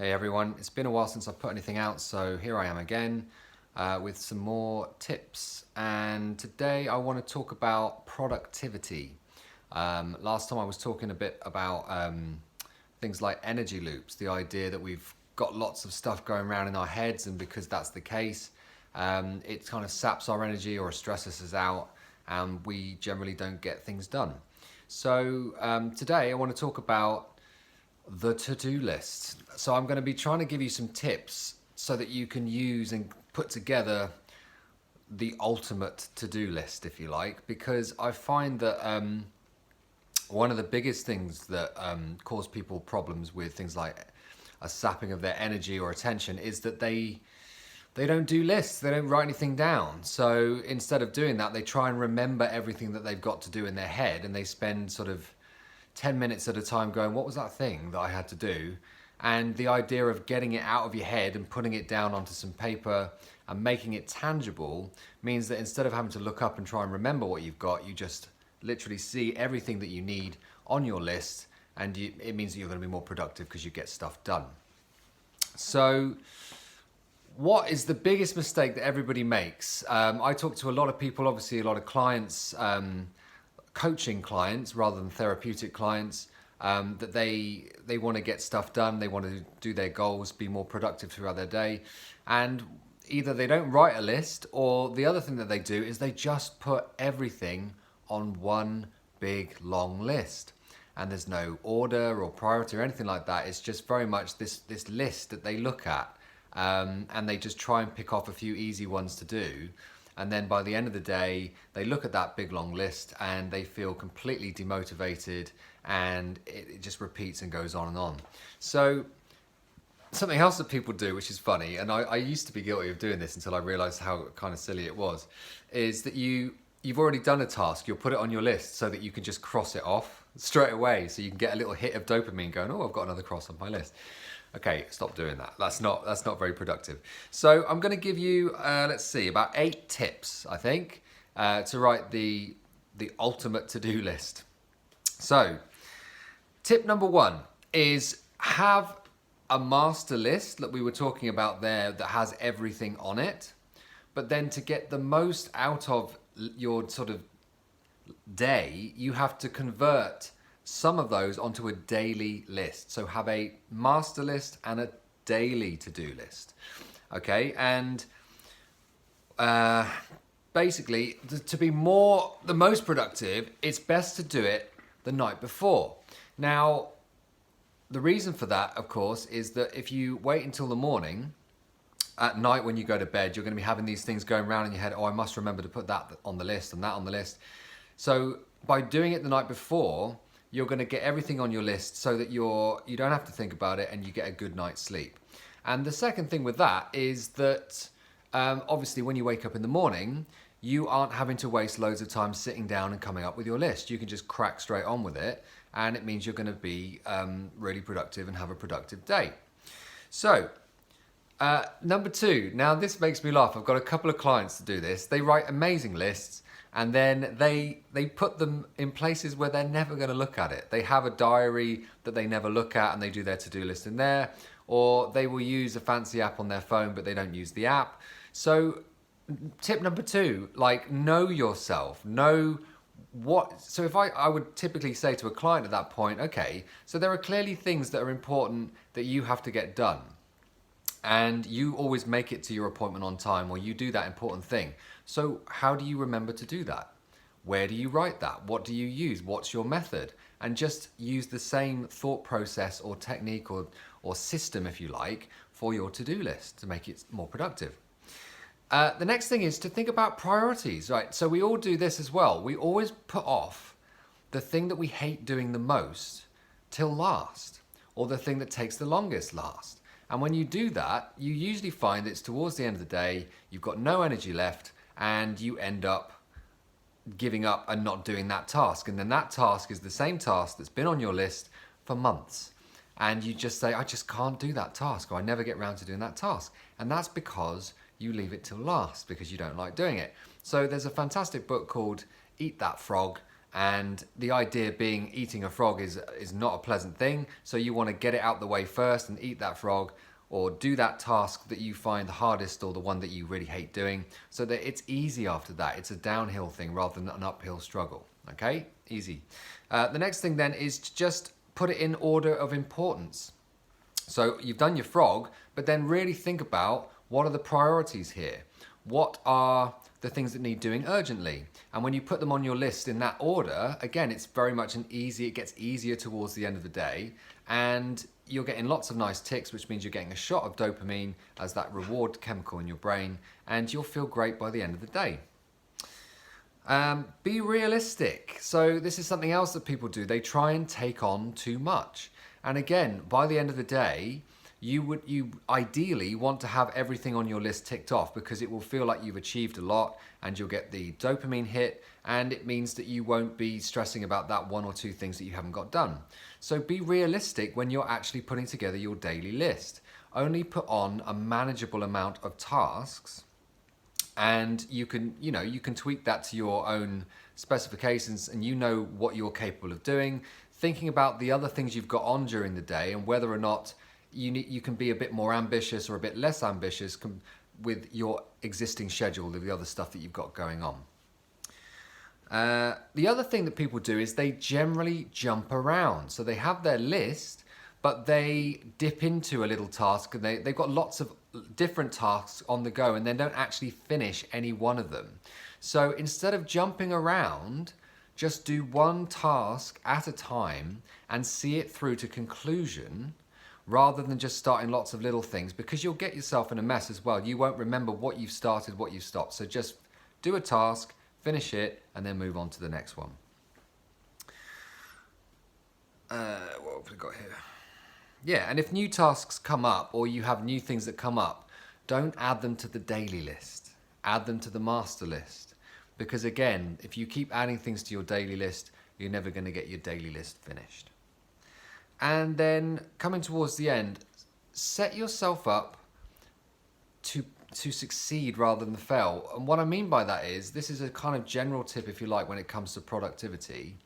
Hey everyone, it's been a while since I've put anything out, so here I am again with some more tips. And today I want to talk about productivity. Last time I was talking a bit about things like energy loops, the idea that we've got lots of stuff going around in our heads, and because that's the case, it kind of saps our energy or stresses us out, and we generally don't get things done. So today I want to talk about the to-do list. So I'm going to be trying to give you some tips so that you can use and put together the ultimate to-do list, if you like, because I find that one of the biggest things that cause people problems with things like a sapping of their energy or attention is that they don't do lists, they don't write anything down. So instead of doing that, they try and remember everything that they've got to do in their head, and they spend sort of 10 minutes at a time going, what was that thing that I had to do? And the idea of getting it out of your head and putting it down onto some paper and making it tangible means that instead of having to look up and try and remember what you've got, you just literally see everything that you need on your list, and it means that you're going to be more productive because you get stuff done. So what is the biggest mistake that everybody makes? I talk to a lot of people, obviously a lot of clients, coaching clients rather than therapeutic clients, that they want to get stuff done, they want to do their goals, be more productive throughout their day, and either they don't write a list, or the other thing that they do is they just put everything on one big long list, and there's no order or priority or anything like that. It's just very much this list that they look at, and they just try and pick off a few easy ones to do. And then by the end of the day, they look at that big long list and they feel completely demotivated, and it just repeats and goes on and on. So something else that people do, which is funny, and I used to be guilty of doing this until I realized how kind of silly it was, is that you've already done a task, you'll put it on your list so that you can just cross it off straight away. So you can get a little hit of dopamine going, oh, I've got another cross on my list. Okay, stop doing that. That's not very productive. So I'm going to give you, let's see, about 8 tips, I think, to write the ultimate to-do list. So tip number 1 is have a master list that we were talking about there that has everything on it. But then to get the most out of your sort of day, you have to convert some of those onto a daily list. So have a master list and a daily to-do list. Okay, and basically to be the most productive, it's best to do it the night before. Now, the reason for that, of course, is that if you wait until the morning, at night when you go to bed, you're going to be having these things going around in your head. Oh, I must remember to put that on the list and that on the list. So by doing it the night before, you're going to get everything on your list so that you don't have to think about it, and you get a good night's sleep. And the second thing with that is that obviously when you wake up in the morning, you aren't having to waste loads of time sitting down and coming up with your list. You can just crack straight on with it, and it means you're going to be really productive and have a productive day. So number 2, now this makes me laugh. I've got a couple of clients to do this. They write amazing lists, and then they put them in places where they're never going to look at it. They have a diary that they never look at, and they do their to-do list in there, or they will use a fancy app on their phone, but they don't use the app. So tip number 2, like, know yourself, know what. So if I would typically say to a client at that point, okay, so there are clearly things that are important that you have to get done, and you always make it to your appointment on time, or you do that important thing. So how do you remember to do that? Where do you write that? What do you use? What's your method? And just use the same thought process or technique or system, if you like, for your to-do list to make it more productive. The next thing is to think about priorities, right? So we all do this as well. We always put off the thing that we hate doing the most till last, or the thing that takes the longest last. And when you do that, you usually find it's towards the end of the day, you've got no energy left, and you end up giving up and not doing that task. And then that task is the same task that's been on your list for months. And you just say, I just can't do that task, or I never get around to doing that task. And that's because you leave it till last, because you don't like doing it. So there's a fantastic book called Eat That Frog, And the idea being eating a frog is not a pleasant thing. So you want to get it out the way first and eat that frog, or do that task that you find the hardest or the one that you really hate doing, so that it's easy after that. It's a downhill thing rather than an uphill struggle. Okay, easy. The next thing then is to just put it in order of importance. So you've done your frog, but then really think about, what are the priorities here? What are the things that need doing urgently? And when you put them on your list in that order, again, it's very much it gets easier towards the end of the day, and you're getting lots of nice ticks, which means you're getting a shot of dopamine as that reward chemical in your brain, and you'll feel great by the end of the day. Be realistic. So this is something else that people do. They try and take on too much. And again, by the end of the day, you ideally want to have everything on your list ticked off, because it will feel like you've achieved a lot and you'll get the dopamine hit, and it means that you won't be stressing about that one or two things that you haven't got done. So be realistic when you're actually putting together your daily list. Only put on a manageable amount of tasks, and you can tweak that to your own specifications, and you know what you're capable of doing, thinking about the other things you've got on during the day and whether or not you can be a bit more ambitious or a bit less ambitious with your existing schedule of the other stuff that you've got going on. The other thing that people do is they generally jump around. So they have their list, but they dip into a little task, and they've got lots of different tasks on the go, and they don't actually finish any one of them. So instead of jumping around, just do one task at a time and see it through to conclusion, rather than just starting lots of little things, because you'll get yourself in a mess as well. You won't remember what you've started, what you've stopped. So just do a task, finish it, and then move on to the next one. What have we got here? Yeah, and if new tasks come up, or you have new things that come up, don't add them to the daily list. Add them to the master list. Because again, if you keep adding things to your daily list, you're never going to get your daily list finished. And then coming towards the end, set yourself up to succeed rather than fail. And what I mean by that is, this is a kind of general tip, if you like, when it comes to productivity.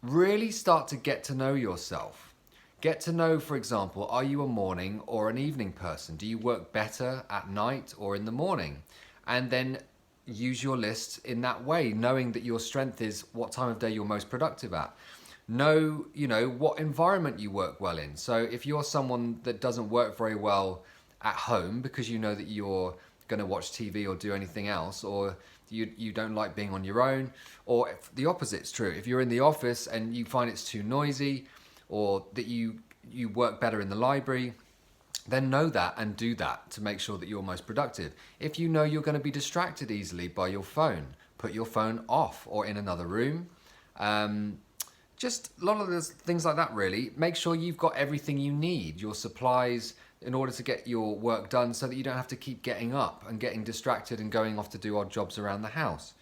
Really start to get to know yourself. Get to know, for example, are you a morning or an evening person? Do you work better at night or in the morning? And then use your list in that way, knowing that your strength is what time of day you're most productive at. Know, what environment you work well in. So if you're someone that doesn't work very well at home because you know that you're going to watch TV or do anything else, or you don't like being on your own, or if the opposite's true. If you're in the office and you find it's too noisy, or that you work better in the library, then know that and do that to make sure that you're most productive. If you know you're going to be distracted easily by your phone, put your phone off or in another room. Just a lot of those things like that, really. Make sure you've got everything you need, your supplies, in order to get your work done, so that you don't have to keep getting up and getting distracted and going off to do odd jobs around the house.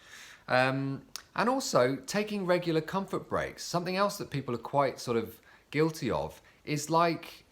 And also taking regular comfort breaks. Something else that people are quite sort of guilty of is like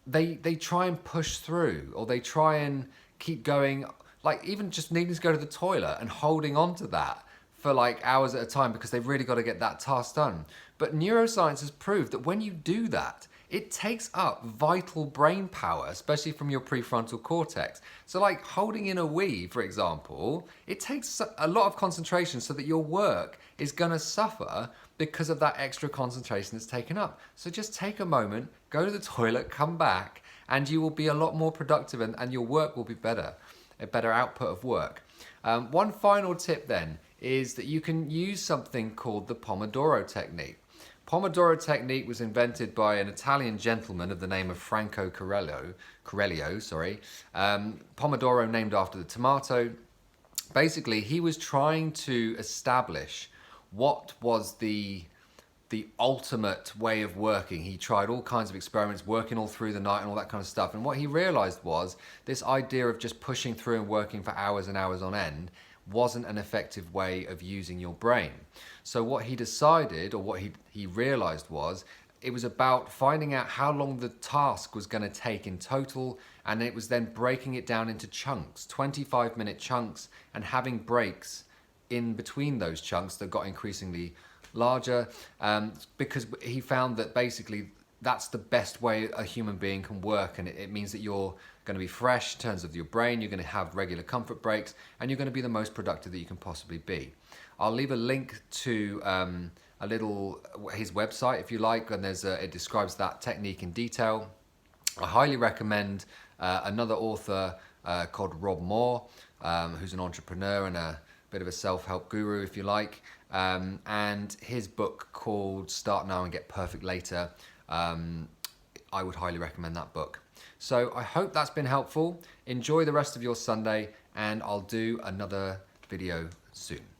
they try and push through, or they try and keep going, like even just needing to go to the toilet and holding on to that for like hours at a time because they've really got to get that task done. But neuroscience has proved that when you do that, it takes up vital brain power, especially from your prefrontal cortex. So like holding in a wee, for example, it takes a lot of concentration, so that your work is going to suffer because of that extra concentration that's taken up. So just take a moment, go to the toilet, come back, and you will be a lot more productive, and your work will be better, a better output of work. One final tip then is that you can use something called the Pomodoro technique. Pomodoro technique was invented by an Italian gentleman of the name of Franco Corello. Pomodoro named after the tomato. Basically, he was trying to establish what was the ultimate way of working. He tried all kinds of experiments, working all through the night and all that kind of stuff. And what he realized was this idea of just pushing through and working for hours and hours on end wasn't an effective way of using your brain. So what he decided, or what he realized, was it was about finding out how long the task was going to take in total, and it was then breaking it down into chunks, 25-minute chunks, and having breaks in between those chunks that got increasingly larger, because he found that basically that's the best way a human being can work, and it means that you're going to be fresh in terms of your brain, you're going to have regular comfort breaks, and you're going to be the most productive that you can possibly be. I'll leave a link to his website if you like, and it describes that technique in detail. I highly recommend another author called Rob Moore, who's an entrepreneur and a bit of a self-help guru, if you like, and his book called Start Now and Get Perfect Later. I would highly recommend that book. So I hope that's been helpful. Enjoy the rest of your Sunday, and I'll do another video soon.